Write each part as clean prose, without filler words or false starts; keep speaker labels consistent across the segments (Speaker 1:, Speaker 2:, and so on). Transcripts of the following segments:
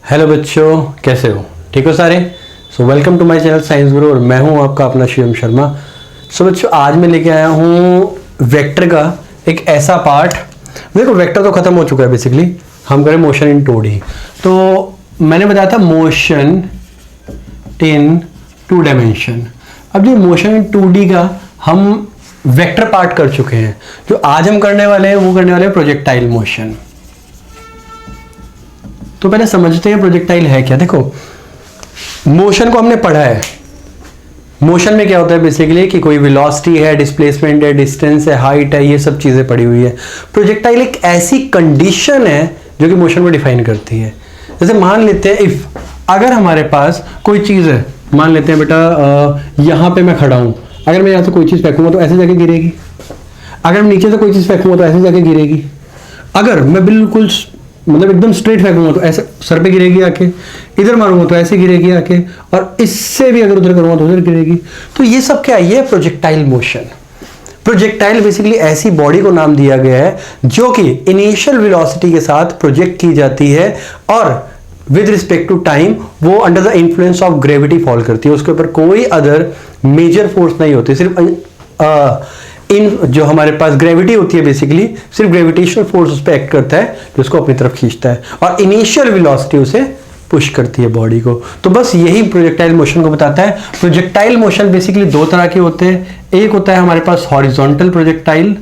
Speaker 1: Hello बच्चों, कैसे हो? ठीक हो सारे? Welcome to my channel science guru और मैं हूं आपका अपना शिवम शर्मा। बच्चों, आज मैं लेके आया हूं वेक्टर का एक ऐसा पार्ट। देखो, वेक्टर तो खत्म हो चुका है, बेसिकली हम करें मोशन इन 2D। तो मैंने बताया था मोशन इन 2 डायमेंशन। अब ये मोशन इन 2D का हम वेक्टर पार्ट कर चुके हैं। जो आज हम करने वाले हैं वो करने वाले हैं प्रोजेक्टाइल मोशन। तो पहले समझते हैं प्रोजेक्टाइल है क्या। देखो, मोशन को हमने पढ़ा है। मोशन में क्या होता है बेसिकली कि कोई वेलोसिटी है, डिस्प्लेसमेंट है, डिस्टेंस है, हाइट है, ये सब चीजें पड़ी हुई है। प्रोजेक्टाइल एक ऐसी कंडीशन है जो कि मोशन को डिफाइन करती है। जैसे मान लेते हैं इफ अगर हमारे पास कोई चीज है, मान लेते हैं बेटा यहां पे मैं खड़ा हूं, अगर मैं यहां से कोई चीज फेंकूंगा तो ऐसे जाके गिरेगी। अगर मैं नीचे से कोई चीज फेंकूंगा तो ऐसे जाके गिरेगी। अगर मैं बिल्कुल मतलब एकदम स्ट्रेट फेंकूंगा तो ऐसे सर पे गिरेगी आके, इधर मारूंगा तो ऐसे गिरेगी आके, और इससे भी अगर उधर करूंगा तो उधर गिरेगी। तो ये सब क्या है? ये प्रोजेक्टाइल मोशन। प्रोजेक्टाइल बेसिकली ऐसी बॉडी को नाम दिया गया है जो कि इनिशियल वेलोसिटी के साथ प्रोजेक्ट की जाती है और विद रिस्पेक्ट टू टाइम वो under the influence of gravity fall करती है। उसके ऊपर कोई अदर मेजर फोर्स नहीं होती, सिर्फ इन जो हमारे पास ग्रेविटी होती है, बेसिकली सिर्फ ग्रेविटेशनल फोर्स उस पर एक्ट करता है जो उसको अपनी तरफ खींचता है, और इनिशियल वेलोसिटी उसे पुश करती है बॉडी को। तो बस यही प्रोजेक्टाइल मोशन को बताता है। प्रोजेक्टाइल मोशन बेसिकली 2 तरह के होते हैं। एक होता है हमारे पास हॉरिजॉन्टल प्रोजेक्टाइल,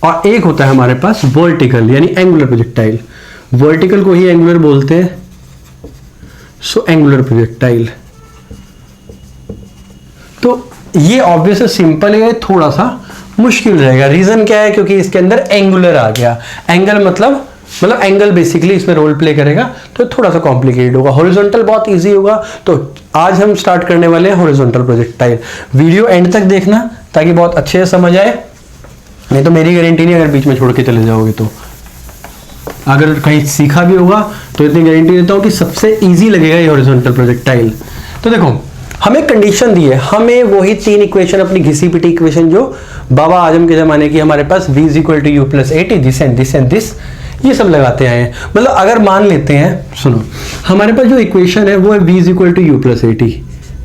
Speaker 1: और एक होता है हमारे पास वर्टिकल यानी एंगुलर प्रोजेक्टाइल। वर्टिकल को ही एंगुलर बोलते हैं, सो एंगुलर प्रोजेक्टाइल। तो ये ऑब्वियसली सिंपल है, थोड़ा सा मुश्किल रहेगा। रीजन क्या है? क्योंकि इसके अंदर एंगुलर आ गया। एंगल मतलब एंगल बेसिकली इसमें रोल प्ले करेगा, तो थोड़ा सा कॉम्प्लिकेटेड होगा। हॉरिजॉन्टल बहुत इजी होगा। तो आज हम स्टार्ट करने वाले हैं हॉरिजॉन्टल प्रोजेक्टाइल। वीडियो एंड तक देखना ताकि बहुत अच्छे से समझ आए, नहीं तो मेरी गारंटी नहीं अगर बीच में छोड़ के चले जाओगे तो। अगर कहीं सीखा भी होगा तो इतनी गारंटी देता हूं कि सबसे इजी लगेगा ये हॉरिजॉन्टल प्रोजेक्टाइल। तो देखो, हमें कंडीशन दी है, हमें वही 3 इक्वेशन, अपनी घिसी पिटी इक्वेशन जो बाबा आजम के जमाने की हमारे पास v = u + 80, this and this and this, ये सब लगाते आए हैं। मतलब अगर मान लेते हैं, सुनो, हमारे पास जो इक्वेशन है वो है v = u + 80,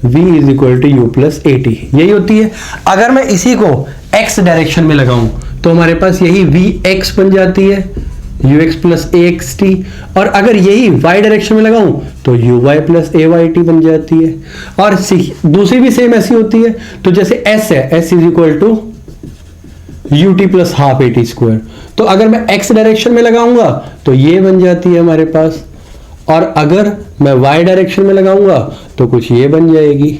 Speaker 1: v = u + 80, यही होती है। अगर मैं इसी को x डायरेक्शन में लगाऊं तो हमारे पास यही vx बन जाती है, ux + axt, और अगर यही y डायरेक्शन में लगाऊं तो uy + ayt बन जाती है। और दूसरी भी सेम ऐसी होती है। तो जैसे s है, s = ut + ½ at²। तो अगर मैं x डायरेक्शन में लगाऊंगा तो ये बन जाती है हमारे पास, और अगर मैं y डायरेक्शन में लगाऊंगा तो कुछ ये बन जाएगी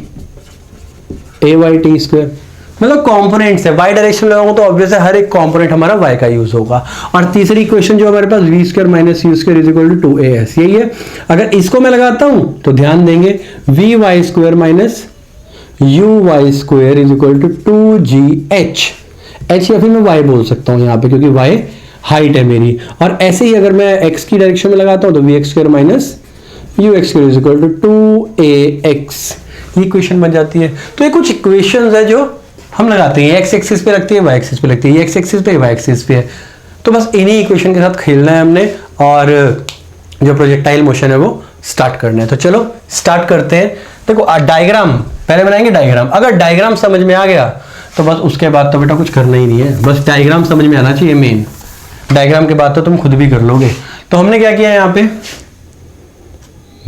Speaker 1: ayt²। मतलब कंपोनेंट्स है। y डायरेक्शन में लगाऊंगा तो ऑब्वियसली हर एक कंपोनेंट हमारा y का यूज होगा। और तीसरी इक्वेशन जो हमारे पास v² - u² = 2as, यही है। अगर इसको मैं लगाता हूं तो ध्यान देंगे vy² - uy² = 2gh। h या फिर मैं y बोल सकता हूं यहां पे, क्योंकि y हाइट है मेरी। और ऐसे ही अगर मैं x की डायरेक्शन में लगाता हूं तो vx² - ux² = 2ax, ये इक्वेशन बन जाती है। तो ये कुछ इक्वेशंस है जो हम लगाते हैं, x एक्सिस पे लगती है, y एक्सिस पे लगती है, ये x एक्सिस पे, y एक्सिस पे है। तो बस इन्हीं इक्वेशन के साथ खेलना है हमने, और जो प्रोजेक्टाइल मोशन है वो स्टार्ट करना है। तो चलो स्टार्ट करते हैं। देखो, डायग्राम पहले बनाएंगे। डायग्राम, अगर डायग्राम समझ में आ गया तो बस उसके बाद तो बेटा कुछ करना ही नहीं है, बस डायग्राम समझ में आना चाहिए मेन। डायग्राम के बाद तो तुम खुद भी कर लोगे। तो हमने क्या किया यहाँ पे,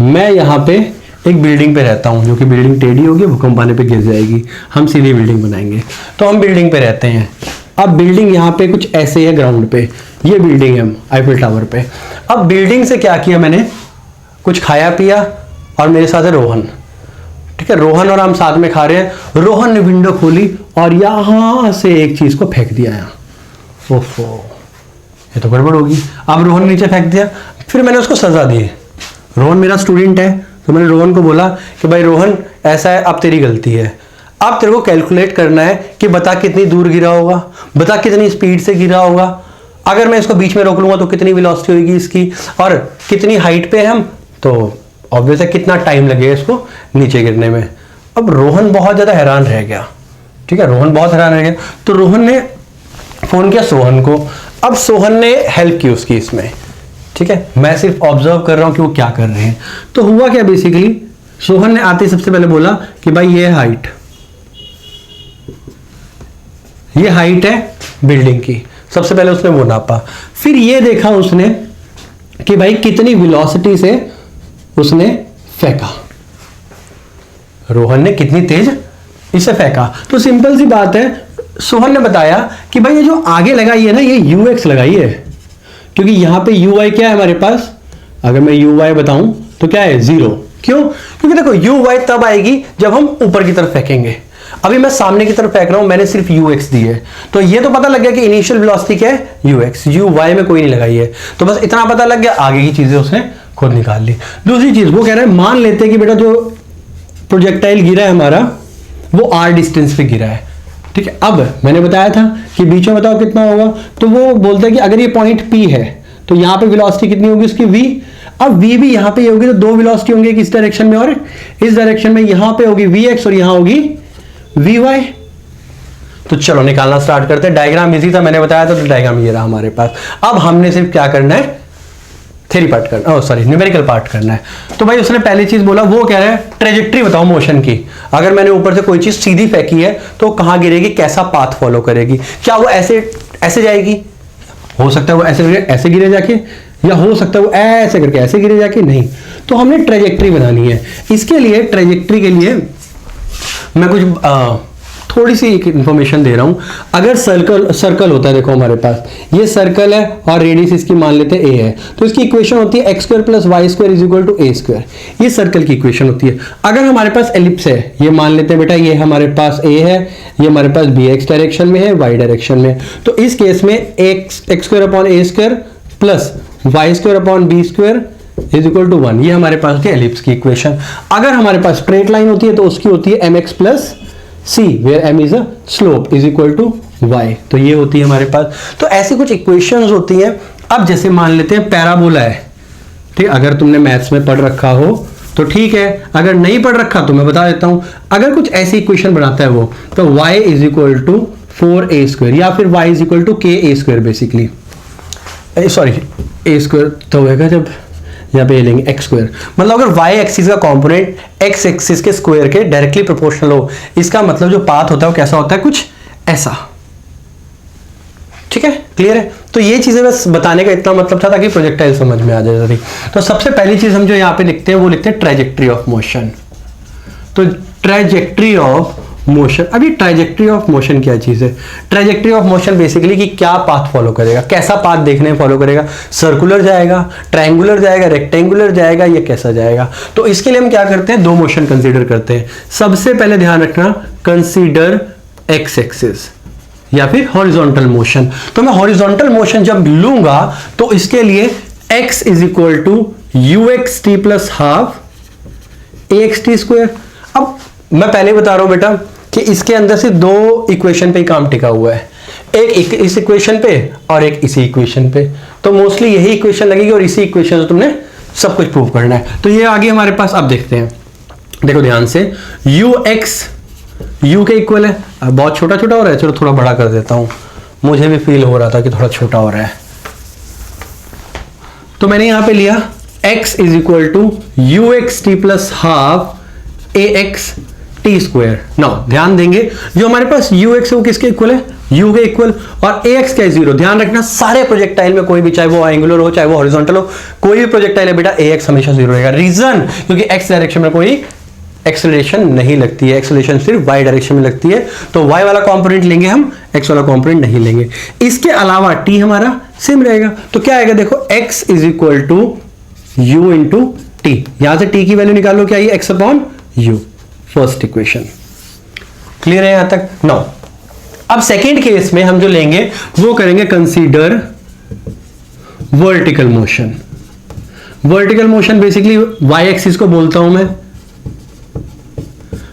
Speaker 1: मैं यहाँ पे एक बिल्डिंग पे रहता हूं, जो कि बिल्डिंग टेढ़ी होगी, भूकंप आने पे गिर जाएगी, हम सीधी बिल्डिंग बनाएंगे। तो हम बिल्डिंग पे रहते हैं। अब बिल्डिंग यहाँ पे कुछ ऐसे है ग्राउंड पे, ये बिल्डिंग है आईफिल टावर पे। अब बिल्डिंग से क्या किया मैंने, कुछ खाया पिया, और मेरे साथ है रोहन। ठीक है, रोहन और हम साथ में खा रहे हैं। रोहन ने विंडो खोली और यहां से एक चीज को फेंक दिया यहाँ। ओफो, ये तो गड़बड़ होगी। अब रोहन नीचे फेंक दिया, फिर मैंने उसको सजा दी। रोहन मेरा स्टूडेंट है, तो मैंने रोहन को बोला कि भाई रोहन, ऐसा है, अब तेरी गलती है। अब तेरे को कैलकुलेट करना है कि बता कितनी दूर गिरा होगा, बता कितनी स्पीड से गिरा होगा, अगर मैं इसको बीच में रोक लूंगा तो कितनी वेलोसिटी होगी इसकी, और कितनी हाइट पे हम, तो ऑब्वियस है कितना टाइम लगेगा इसको नीचे गिरने में। अब रोहन बहुत ज्यादा हैरान रह गया। ठीक है, रोहन बहुत हैरान रह गया। तो रोहन ने फोन किया सोहन को। अब सोहन ने हेल्प की उसकी इसमें, ठीक है, मैं सिर्फ ऑब्जर्व कर रहा हूं कि वो क्या कर रहे हैं। तो हुआ क्या, बेसिकली सोहन ने आते सबसे पहले बोला कि भाई ये हाइट, ये हाइट है बिल्डिंग की, सबसे पहले उसने वो नापा। फिर ये देखा उसने कि भाई कितनी वेलोसिटी से उसने फेंका, रोहन ने कितनी तेज इसे फेंका। तो सिंपल सी बात है, सोहन ने बताया कि भाई ये जो आगे लगाई है ना, ये यूएक्स लगाई है, क्योंकि यहां पे यू वाई क्या है हमारे पास, अगर मैं यू वाई बताऊं तो क्या है, 0। क्यों, क्योंकि देखो यू वाई तब आएगी जब हम ऊपर की तरफ फेंकेंगे। अभी मैं सामने की तरफ फेंक रहा हूं, मैंने सिर्फ यूएक्स दी है, तो ये तो पता लग गया कि इनिशियल वेलोसिटी क्या है, यूएक्स, यू वाई में कोई नहीं लगाई है, तो बस इतना पता लग गया, आगे की चीजें उसने खुद निकाल ली। दूसरी चीज वो कह रहा है, मान लेते हैं कि बेटा जो प्रोजेक्टाइल गिरा है हमारा वो r डिस्टेंस पे गिरा है, ठीक है। अब मैंने बताया था कि बीच में बताओ कितना होगा, तो वो बोलता है कि अगर ये पॉइंट P है तो यहां पे वेलोसिटी कितनी होगी उसकी, v। अब v भी यहां पे होगी, तो दो वेलोसिटी होंगी, इस डायरेक्शन में और इस डायरेक्शन में, यहां पे होगी vx और यहां होगी vy। तो चलो निकालना स्टार्ट करते हैं। डायग्राम इजी था, मैंने बताया था, तो डायग्राम ये रहा हमारे पास। अब हमने सिर्फ क्या करना है, थ्योरी पार्ट करना, सॉरी न्यूमेरिकल पार्ट करना है। तो भाई उसने पहली चीज बोला, वो कह रहा है ट्रेजेक्ट्री बताओ मोशन की, अगर मैंने ऊपर से कोई चीज सीधी फेंकी है तो कहां गिरेगी, कैसा पाथ फॉलो करेगी, क्या वो ऐसे जाएगी, हो सकता है वो ऐसे गिरे जाके, या हो सकता है वो ऐसे करके ऐसे गिरे जाके, नहीं। तो हमने ट्रेजेक्ट्री बनानी है। इसके लिए ट्रेजेक्ट्री के लिए मैं कुछ थोड़ी सी एक इंफॉर्मेशन दे रहा हूं। अगर सर्कल होता है, देखो हमारे पास ये सर्कल है और रेडियस इसकी मान लेते हैं a है, तो इसकी इक्वेशन होती है x² + y² = a²। ये सर्कल की इक्वेशन होती है। अगर हमारे पास एलिप्स है, ये मान लेते हैं बेटा ये हमारे पास a है, ये हमारे पास bx डायरेक्शन में है, y डायरेक्शन में, तो इस केस में x² / a² + y² / b² = 1। ये हमारे पास होती है एलिप्स की इक्वेशन। अगर हमारे पास स्ट्रेट लाइन होती है तो उसकी होती है mx + c where m is a slope = y। तो ये होती है हमारे पास। तो ऐसी कुछ इक्वेशंस होती हैं। अब जैसे मान लेते हैं पैराबोला है, ठीक, अगर तुमने मैथ्स में पढ़ रखा हो तो ठीक है, अगर नहीं पढ़ रखा तो मैं बता देता हूं। अगर कुछ ऐसी इक्वेशन बनाता है वो, तो y = 4a² या फिर y = ka² basically, sorry a² तो होगा जब यहाँ पे लेंगे x², मतलब अगर y एक्सिस का कंपोनेंट x एक्सिस के स्क्वायर के डायरेक्टली प्रोपोर्शनल हो, इसका मतलब जो पाथ होता है वो कैसा होता है, कुछ ऐसा, ठीक है, क्लियर है। तो ये चीजें बस बताने का इतना मतलब था ताकि प्रोजेक्टाइल समझ में आ जाए जल्दी। तो सबसे पहली चीज हम जो यहाँ पे लिखते हैं वो लिखते हैं ट्रेजेक्ट्री ऑफ मोशन। तो ट्रेजेक्ट्री ऑफ मोशन, अभी ट्रेजेक्ट्री ऑफ मोशन क्या चीज है, ट्रेजेक्ट्री ऑफ मोशन बेसिकली कि क्या पाथ फॉलो करेगा, कैसा पाथ देखने में फॉलो करेगा, सर्कुलर जाएगा, ट्रायंगुलर जाएगा, रेक्टेंगुलर जाएगा, ये कैसा जाएगा। तो इसके लिए हम क्या करते हैं, दो मोशन कंसीडर करते हैं। सबसे पहले ध्यान रखना, कंसीडर एक्स एक्सिस या फिर हॉरिजॉन्टल मोशन। तो मैं हॉरिजॉन्टल मोशन जब लूंगा तो इसके लिए x = uxt + ½ axt²। अब मैं पहले बता रहा हूं बेटा कि इसके अंदर से दो इक्वेशन पे ही काम टिका हुआ है, एक इस इक्वेशन पे और एक इसी इक्वेशन पे। तो मोस्टली यही इक्वेशन लगेगी और इसी इक्वेशन से तुमने सब कुछ प्रूव करना है। तो ये आगे हमारे पास, अब देखते हैं, देखो ध्यान से, ux u के इक्वल है। अब बहुत छोटा छोटा हो रहा है, चलो थोड़ा बड़ा कर देता हूं, मुझे भी फील हो रहा था कि थोड़ा छोटा हो रहा है। तो मैंने यहां पे लिया x = uxt + ½ axt²। नाउ ध्यान देंगे, जो हमारे पास ux है वो किसके इक्वल है, u के इक्वल, और ax क्या है, 0। ध्यान रखना सारे प्रोजेक्टाइल में कोई भी, चाहे वो एंगुलर हो चाहे वो हॉरिजॉन्टल हो, कोई भी प्रोजेक्टाइल है बेटा ax हमेशा 0 रहेगा। रीजन, क्योंकि x डायरेक्शन में कोई एक्सेलरेशन नहीं लगती है, एक्सेलरेशन सिर्फ y डायरेक्शन में लगती है। तो y वाला कंपोनेंट लेंगे हम, x वाला कंपोनेंट नहीं लेंगे। इसके अलावा t हमारा सेम रहेगा। तो क्या आएगा, देखो x = u × t, यहां से t की वैल्यू निकालो, क्या ये x/u, फर्स्ट इक्वेशन। क्लियर है यहां तक। नो, अब सेकेंड केस में हम जो लेंगे वो करेंगे consider vertical motion. Vertical motion basically y axis को बोलता हूं मैं।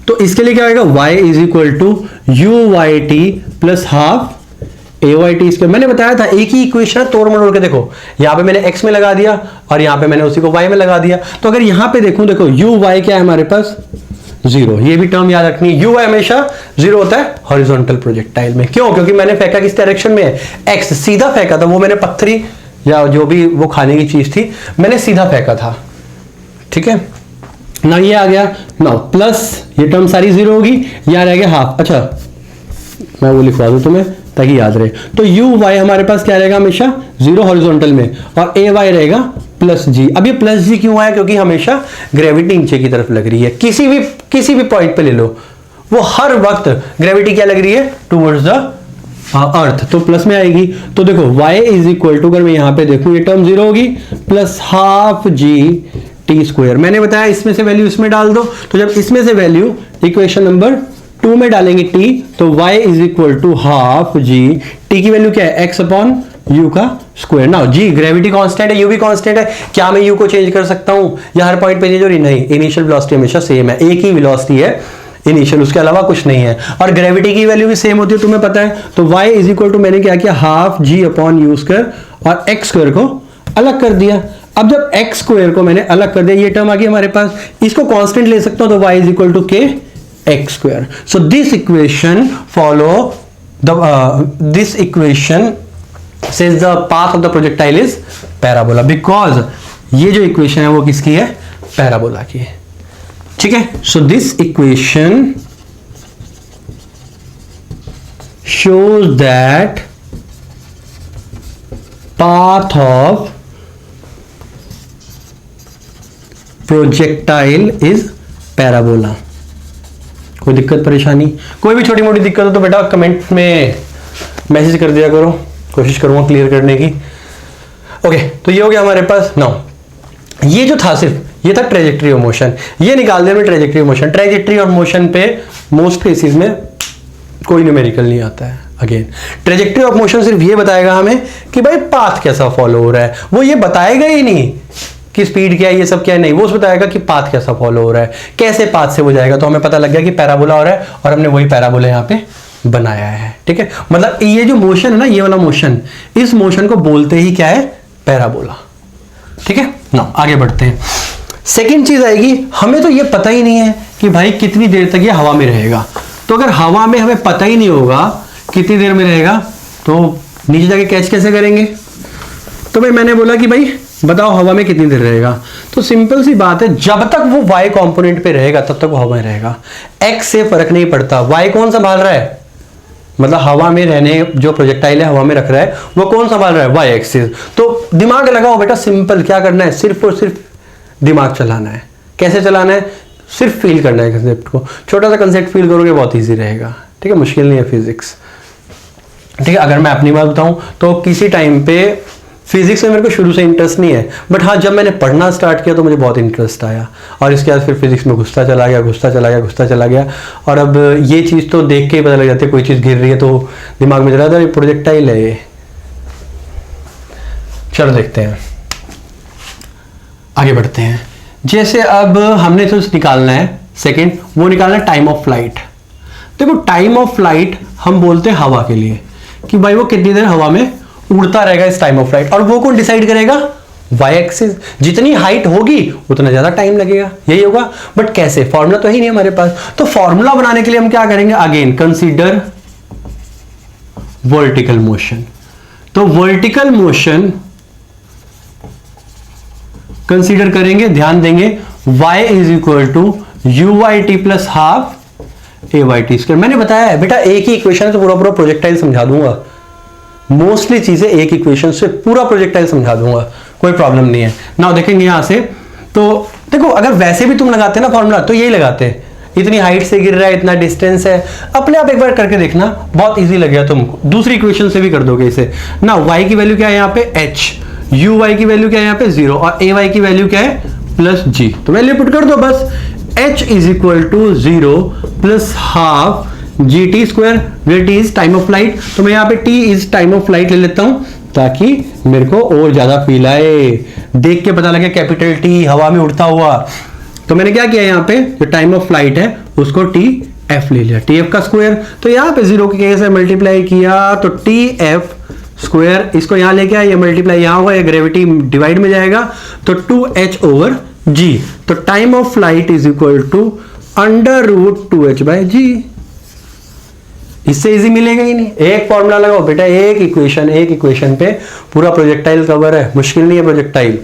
Speaker 1: तो इसके लिए क्या आएगा, y = uyt + ½ ayt²। मैंने बताया था एक ही इक्वेशन तोड़ मरोड़ के, देखो यहां पे मैंने x में लगा दिया और यहां पे मैंने उसी को y में लगा दिया। तो अगर यहां पे देखूं, देखो uy क्या है हमारे पास, जीरो। ये भी टर्म याद रखनी है, u हमेशा जीरो होता है हॉरिजॉन्टल प्रोजेक्टाइल में। क्यों? क्योंकि मैंने फेंका किस डायरेक्शन में है, एक्स, सीधा फेंका था। वो मैंने पत्थरी या जो भी वो खाने की चीज थी मैंने सीधा फेंका था, ठीक है ना। ये आ गया ना प्लस, ये टर्म सारी जीरो होगी, यहाँ रह गया हाफ। अच्छा मैं वो लिखवा दूं तुम्हें ताकि याद रहे। तो यू वाई हमारे पास क्या रहेगा हमेशा जीरो हॉरिजॉन्टल में, और ए वाई रहेगा प्लस जी। अब ये प्लस जी क्यों आया? क्योंकि हमेशा ग्रेविटी नीचे की तरफ लग रही है। किसी भी पॉइंट पे ले लो, वो हर वक्त ग्रेविटी क्या लग रही है? टुवर्ड्स द अर्थ, तो प्लस में आएगी। तो देखो y इज इक्वल टू, अगर मैं यहां पे देखूं, ये टर्म जीरो होगी, plus half g t square. मैंने बताया इसमें से वैल्यू इसमें डाल दो, तो जब इसमें से वैल्यू इक्वेशन नंबर 2 में डालेंगे t, तो y is equal to half g, t की वैल्यू क्या है? x अपॉन u का स्क्वायर। ना जी ग्रेविटी कांस्टेंट है, u भी कांस्टेंट है, क्या मैं u को चेंज कर सकता हूं या हर पॉइंट पे चेंज हो रही? नहीं, इनिशियल वेलोसिटी हमेशा सेम है, एक ही वेलोसिटी है इनिशियल, उसके अलावा कुछ नहीं है। और ग्रेविटी की वैल्यू भी सेम होती है, तुम्हें पता है। तो y इज इक्वल टू मैंने क्या किया, half g upon u square, और x स्क्वायर को अलग कर दिया। अब जब x स्क्वायर को मैंने अलग कर दिया, ये टर्म आ गई हमारे पास, इसको कांस्टेंट ले सकता हूं, तो y इज इक्वल टू के x square. So this equation follow the this equation says the path of the projectile is parabola, because ये जो इक्वेशन है वो किसकी है? पैराबोला की है, ठीक है। So this equation shows that path of projectile is parabola। कोई दिक्कत परेशानी, कोई भी छोटी मोटी दिक्कत हो तो बेटा कमेंट में मैसेज कर दिया करो, कोशिश करूंगा क्लियर करने की। ओके, तो ये हो गया हमारे पास। नाउ ये जो था सिर्फ ये था ट्रेजेक्ट्री ऑफ मोशन, ये निकाल दिया मैं trajectory of motion. Trajectory of motion पे मोस्ट केसेस में कोई न्यूमेरिकल नहीं आता है। अगेन ट्रेजेक्ट्री ऑफ मोशन सिर्फ ये बताएगा हमें कि भाई पाथ कैसा फॉलो हो रहा है, वो ये बताएगा ही नहीं कि स्पीड क्या है, ये सब क्या है, नहीं, वो बताएगा कि पाथ कैसा फॉलो हो रहा है, कैसे पाथ से हो जाएगा। तो हमें पता लग गया कि पैराबोला हो रहा है, और हमने वही पैराबोला यहाँ पे बनाया है, ठीक है। मतलब ये जो मोशन है ना, ये वाला मोशन, इस मोशन को बोलते ही क्या है? पैराबोला, ठीक है ना। आगे बढ़ते हैं। सेकंड चीज आएगी, हमें तो ये पता ही नहीं है कि भाई कितनी देर तक ये हवा में रहेगा। तो अगर हवा में हमें पता ही नहीं होगा कितनी देर में रहेगा, तो नीचे जाके कैच कैसे करेंगे? तो भाई मैंने बोला कि भाई बताओ हवा में कितनी देर रहेगा, तो सिंपल सी बात है, जब तक वो y कंपोनेंट पे रहेगा तब तक वो हवा में रहेगा। x से फर्क नहीं पड़ता, y कौन संभाल रहा है? मतलब हवा में रहने जो प्रोजेक्टाइल है हवा में रख रहा है, वो कौन संभाल रहा है? y axis. तो दिमाग लगाओ बेटा, सिंपल क्या करना है, सिर्फ और सिर्फ दिमाग चलाना है। कैसे चलाना है? सिर्फ फील करना है कंसेप्ट को। छोटा सा कंसेप्ट फील करोगे बहुत ईजी रहेगा, ठीक है, मुश्किल नहीं है फिजिक्स, ठीक है। अगर मैं अपनी बात बताऊं तो किसी टाइम पे फिजिक्स में मेरे को शुरू से इंटरेस्ट नहीं है, बट हाँ जब मैंने पढ़ना स्टार्ट किया तो मुझे बहुत इंटरेस्ट आया, और इसके बाद फिर फिजिक्स में घुसता चला गया। और अब ये चीज़ तो देख के ही पता लग जाती है, कोई चीज़ गिर रही है तो दिमाग में चला था ये प्रोजेक्टाइल है ये। चलो देखते हैं, आगे बढ़ते हैं। जैसे अब हमने तो निकालना है सेकेंड, वो निकालना है टाइम ऑफ फ्लाइट। देखो टाइम ऑफ फ्लाइट हम बोलते हैं हवा के लिए कि भाई वो कितनी देर हवा में उड़ता रहेगा इस टाइम ऑफ फ्लाइट, और वो कौन डिसाइड करेगा? Y axis. जितनी हाइट होगी उतना ज्यादा टाइम लगेगा, यही होगा। बट कैसे? फॉर्मूला तो ही नहीं हमारे पास। तो फॉर्मूला बनाने के लिए हम क्या करेंगे? Again consider vertical motion. तो वर्टिकल मोशन कंसीडर करेंगे, ध्यान देंगे, y is equal to u y t plus half a y t square. मैंने बताया है बेटा एक ही इक्वेशन है तो पूरा पूरा प्रोजेक्टाइल समझा दूंगा। मोस्टली चीजें एक इक्वेशन से पूरा प्रोजेक्टाइल समझा दूंगा, कोई प्रॉब्लम नहीं है ना। देखेंगे यहां से, तो देखो अगर वैसे भी तुम लगाते ना फॉर्मूला तो यही लगाते, इतनी हाइट से गिर रहा है, इतना डिस्टेंस है, अपने आप एक बार करके देखना, बहुत इजी लगेगा तुमको। दूसरी इक्वेशन से भी कर दोगे इसे ना। y की वैल्यू क्या है यहाँ पे? h, uy की वैल्यू क्या है यहाँ पे? 0, और ay की वैल्यू क्या है? Plus g। तो वैल्यू पुट कर दो बस, h is equal to 0 plus half g t square, where t is time of flight. तो मैं यहाँ पे t is time of flight ले लेता हूं ताकि मेरे को और ज्यादा फील आए, देख के पता लगे कैपिटल टी हवा में उड़ता हुआ। तो मैंने क्या किया यहाँ पे, जो टाइम ऑफ फ्लाइट है उसको टी एफ ले लिया, टी एफ का स्क्वायर। तो यहाँ पे 0 के केस से मल्टीप्लाई किया तो टी एफ स्क्वायर, इसको यहाँ लेके आया, ये मल्टीप्लाई यहाँ होगा, ये ग्रेविटी डिवाइड में जाएगा तो 2h ओवर g। तो time of flight is equal to under root 2h/g। इससे इजी मिलेगा ही नहीं। एक फॉर्मूला लगाओ बेटा, एक इक्वेशन पे पूरा प्रोजेक्टाइल कवर है। मुश्किल नहीं है प्रोजेक्टाइल।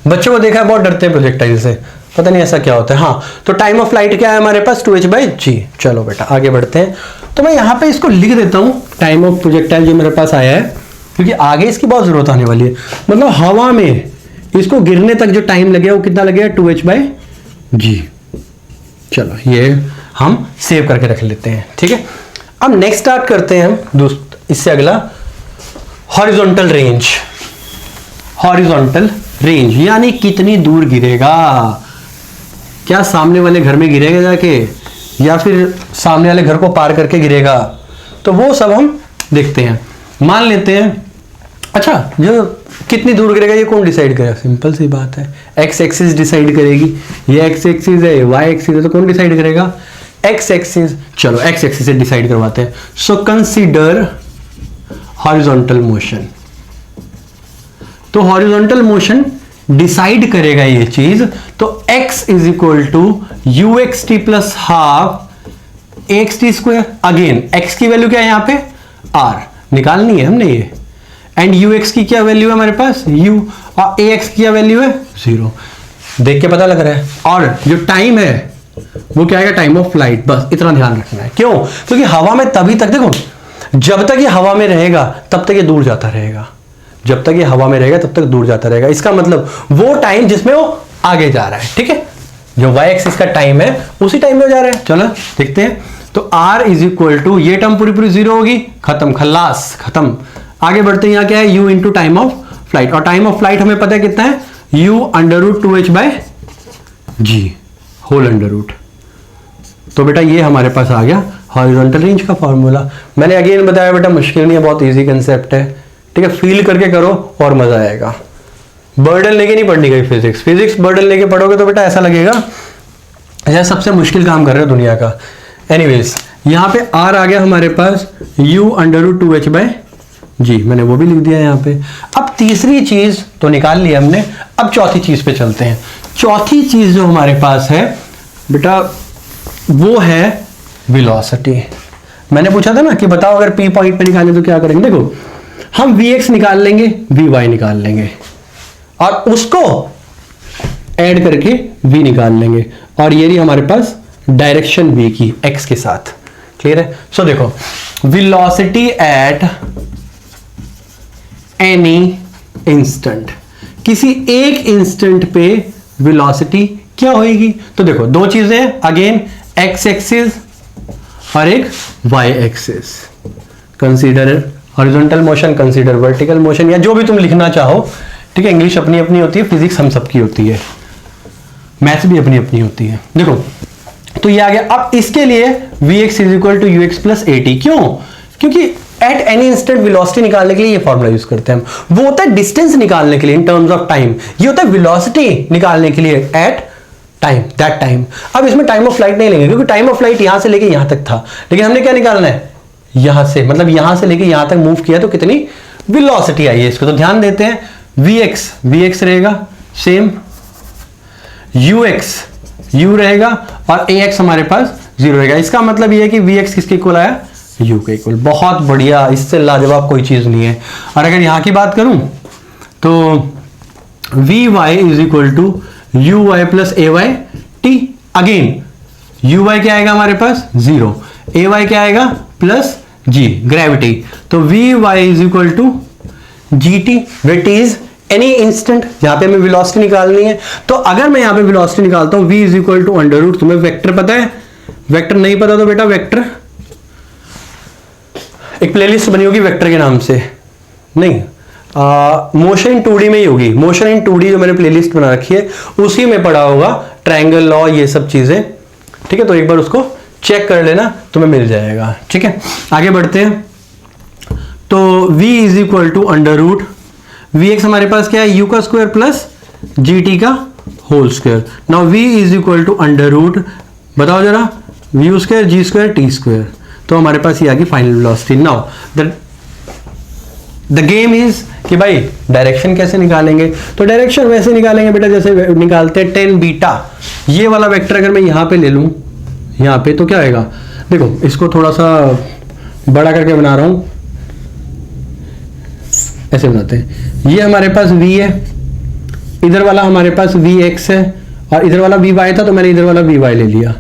Speaker 1: बच्चों को देखा है बहुत डरते हैं प्रोजेक्टाइल से, पता नहीं ऐसा क्या होता है। हाँ, तो टाइम ऑफ फ्लाइट क्या है हमारे पास 2h/g। चलो बेटा आगे बढ़ते हैं। तो मैं यहां पे इसको लिख देता हूं, टाइम ऑफ प्रोजेक्टाइल जो मेरे पास आया है, क्योंकि आगे इसकी बहुत जरूरत आने वाली है। मतलब हवा में इसको गिरने तक जो टाइम लगेगा वो कितना लगेगा 2h/g। चलो ये हम सेव करके रख लेते हैं, ठीक है। अब नेक्स्ट स्टार्ट करते हैं हम दोस्त, इससे अगला हॉरिजॉन्टल रेंज। हॉरिजॉन्टल रेंज यानी कितनी दूर गिरेगा, क्या सामने वाले घर में गिरेगा जाके या फिर सामने वाले घर को पार करके गिरेगा, तो वो सब हम देखते हैं। मान लेते हैं, अच्छा जो कितनी दूर गिरेगा ये कौन डिसाइड करेगा? सिंपल सी बात है, एक्स एक्सिस डिसाइड करेगी। ये एक्स एक्सिस है, वाई एक्सिस है, तो कौन डिसाइड करेगा? X axis. चलो एक्स एक्सिस से डिसाइड करवाते हैं। So consider horizontal motion. तो हॉरिजॉन्टल मोशन डिसाइड करेगा ये चीज, तो x is equal to u x t plus half a x t square. Again x की वैल्यू क्या है यहाँ पे? r निकालनी है हमने ये, एंड यू एक्स की क्या वैल्यू है हमारे पास? u, और ए एक्स की क्या वैल्यू है? 0। देख के पता लग रहा है। और जो टाइम है वो क्या आएगा? Time of flight. बस इतना ध्यान रखना है। क्यों? क्योंकि हवा में तभी तक, देखो जब तक ये हवा में रहेगा तब तक ये दूर जाता रहेगा। जब तक ये हवा में रहेगा तब तक दूर जाता रहेगा। इसका मतलब वो टाइम जिसमें वो आगे जा रहा है, ठीक है। जो वाई एक्सिस का टाइम है उसी टाइम में जा रहा है। चलो देखते हैं। तो r इज इक्वल टू, ये टर्म पूरी पूरी 0 होगी, खत्म, खल्लास, खत्म। आगे बढ़ते हैं। यहाँ क्या है? u into time of flight. और टाइम ऑफ फ्लाइट हमें पता है कितना है? u under root 2h/g whole under root. तो बेटा ये हमारे पास आ गया हॉरिजॉन्टल रेंज का फॉर्मूला। मैंने अगेन बताया बेटा मुश्किल नहीं है, बहुत इजी कंसेप्ट है, ठीक है। फील करके करो और मजा आएगा। बर्डन लेके नहीं पढ़नी गई फिजिक्स बर्डन लेके पढ़ोगे तो बेटा ऐसा लगेगा जैसे सबसे मुश्किल काम कर रहे हो दुनिया का। एनीवेज यहाँ पे r आ गया हमारे पास u अंडर रूट 2h/g, मैंने वो भी लिख दिया यहाँ पे। अब तीसरी चीज तो निकाल ली हमने, अब चौथी चीज पे चलते हैं। चौथी चीज जो हमारे पास है बेटा वो है वेलोसिटी। मैंने पूछा था ना कि बताओ अगर p पॉइंट पे निकालें तो क्या करेंगे। देखो हम vx निकाल लेंगे, vy निकाल लेंगे और उसको ऐड करके v निकाल लेंगे, और ये रही हमारे पास डायरेक्शन v की x के साथ। क्लियर है? सो देखो वेलोसिटी एट एनी इंस्टेंट, किसी एक इंस्टेंट पे वेलोसिटी क्या होगी? तो देखो दो चीजें हैं, अगेन x एक्सिस और एक y axis. Consider horizontal motion, consider vertical motion, या जो भी तुम लिखना चाहो, ठीक है। इंग्लिश अपनी अपनी होती है, फिजिक्स हम सबकी होती है, मैथ्स भी अपनी अपनी होती है। देखो तो ये आ गया। अब इसके लिए vx is equal to ux plus at। क्यों? क्योंकि एट एनी इंस्टेंट वेलोसिटी निकालने के लिए ये फॉर्मूला यूज करते हैं हम। वो होता है डिस्टेंस निकालने के लिए इन टर्म्स ऑफ टाइम, ये होता है वेलोसिटी निकालने के लिए एट टाइम, दैट टाइम। अब इसमें टाइम ऑफ फ्लाइट नहीं लेंगे क्योंकि टाइम ऑफ फ्लाइट यहां से लेके यहां तक था, लेकिन हमने क्या निकालना है? यहां से, मतलब यहां से लेके यहां तक मूव किया तो कितनी वेलोसिटी आई है इसको। तो ध्यान देते हैं, vx रहेगा सेम, ux u रहेगा और ax हमारे पास 0 रहेगा। इसका मतलब ये है कि vx किसके इक्वल आया? u के इक्वल। बहुत बढ़िया, इससे लाजवाब कोई चीज नहीं है। और अगर यहां की बात करूं तो vy is equal to uy plus ay t। Again uy क्या आएगा हमारे पास? 0, ay क्या आएगा? Plus g, gravity. तो vy is equal to gt, which is any instant. यहां पे हमें वेलोसिटी निकालनी है, तो अगर मैं यहां पे वेलोसिटी निकालता हूं v is equal to under root, तुम्हें वेक्टर पता है? वेक्टर नहीं पता तो बेटा वेक्टर, एक प्लेलिस्ट बनी होगी वेक्टर के नाम से, नहीं मोशन इन 2D में ही होगी। मोशन इन 2D जो मैंने प्लेलिस्ट बना रखी है उसी में पढ़ा होगा ट्रायंगल लॉ, ये सब चीजें, ठीक है। तो एक बार उसको चेक कर लेना, तुम्हें मिल जाएगा, ठीक है। आगे बढ़ते हैं। तो v is equal to under root, vx हमारे पास क्या है? u का स्क्वायर प्लस gt का whole square. Now v is equal to under root, बताओ जरा, v square g square t square. तो हमारे पास ये आ गई final velocity. Now the the game is कि भाई डायरेक्शन कैसे निकालेंगे। तो डायरेक्शन वैसे निकालेंगे बेटा जैसे निकालते हैं टेन बीटा। ये वाला वेक्टर अगर मैं यहां पे ले लूं यहां पे, तो क्या आएगा, देखो इसको थोड़ा सा बड़ा करके बना रहा हूं, ऐसे बनाते हैं। ये हमारे पास v है, इधर वाला हमारे पास vx है, और इधर वाला vy था तो मैंने इधर वाला vy ले लिया।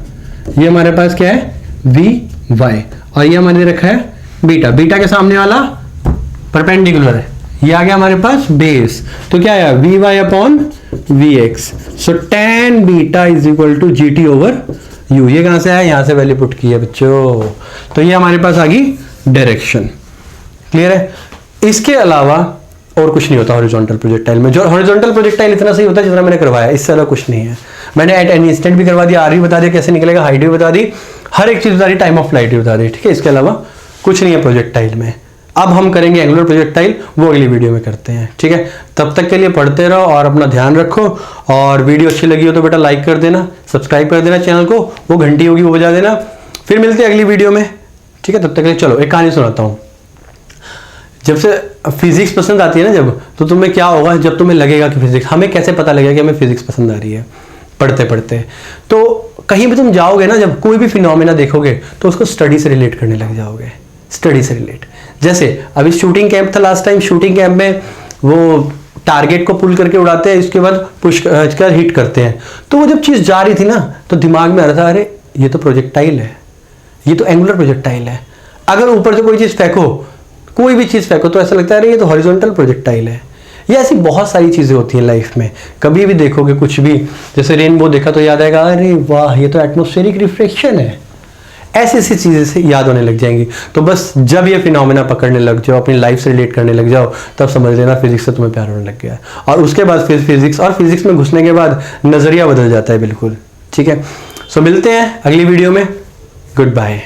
Speaker 1: ये हमारे पास क्या है, vy, और ये हमारे रखा है बीटा। बीटा के सामने वाला परपेंडिकुलर है, ये आ गया हमारे पास बेस। तो क्या है, vy upon vx। So tan beta is equal to gt over u। ये कहां से आया, यहां से वैल्यू पुट की है बच्चों। तो ये हमारे पास आ गई डायरेक्शन। क्लियर है। इसके अलावा और कुछ नहीं होता हॉरिजॉन्टल प्रोजेक्टाइल में। जो हॉरिजॉन्टल प्रोजेक्टाइल इतना सही होता है जितना मैंने करवाया, इससे अलग कुछ नहीं है। मैंने एट एनी इंस्टेंट भी करवा दिया, आर भी बता दिया कैसे निकलेगा, हाइट भी बता दी, हर एक चीज बता दी, टाइम ऑफ फ्लाइट भी बता दी। ठीक है, इसके अलावा कुछ नहीं है प्रोजेक्टाइल में। अब हम करेंगे एंगुलर प्रोजेक्टाइल, वो अगली वीडियो में करते हैं। ठीक है, तब तक के लिए पढ़ते रहो और अपना ध्यान रखो। और वीडियो अच्छी लगी हो तो बेटा लाइक कर देना, सब्सक्राइब कर देना चैनल को, वो घंटी होगी वो बजा देना। फिर मिलते हैं अगली वीडियो में। ठीक है, तब तक के लिए चलो एक कहानी सुनाता हूँ। जब से फिजिक्स पसंद आती है ना जब, तो तुम्हें क्या होगा, जब तुम्हें लगेगा कि फिजिक्स, हमें कैसे पता लगेगा कि हमें फिजिक्स पसंद आ रही है, पढ़ते पढ़ते। तो कहीं भी तुम जाओगे ना, जब कोई भी फिनोमेना देखोगे तो उसको स्टडी से रिलेट करने लग जाओगे, स्टडी से रिलेट। जैसे अभी शूटिंग कैंप था लास्ट टाइम, शूटिंग कैंप में वो टारगेट को पुल करके उड़ाते हैं, इसके बाद पुश कर हिट करते हैं। तो वो जब चीज जा रही थी ना तो दिमाग में आ रहा था, अरे ये तो प्रोजेक्टाइल है, ये तो एंगुलर प्रोजेक्टाइल है। अगर ऊपर से कोई चीज फेंको, कोई भी चीज फेंको, तो ऐसा लगता है अरे ये तो हॉरिजॉन्टल प्रोजेक्टाइल है। ये ऐसी बहुत सारी चीजें होती हैं लाइफ में। कभी भी देखोगे कुछ भी, जैसे रेनबो देखा तो याद आएगा, अरे वाह ये तो एटमॉस्फेरिक रिफ्लेक्शन है। ऐसी ऐसी चीजें से याद होने लग जाएंगी। तो बस जब ये फिनोमेना पकड़ने लग जाओ, अपनी लाइफ से रिलेट करने लग जाओ, तब समझ लेना फिजिक्स से तुम्हें प्यार होने लग गया है। और उसके बाद फिर फिजिक्स में घुसने के बाद नजरिया बदल जाता है बिल्कुल। ठीक है, सो मिलते हैं अगली वीडियो में। Good bye.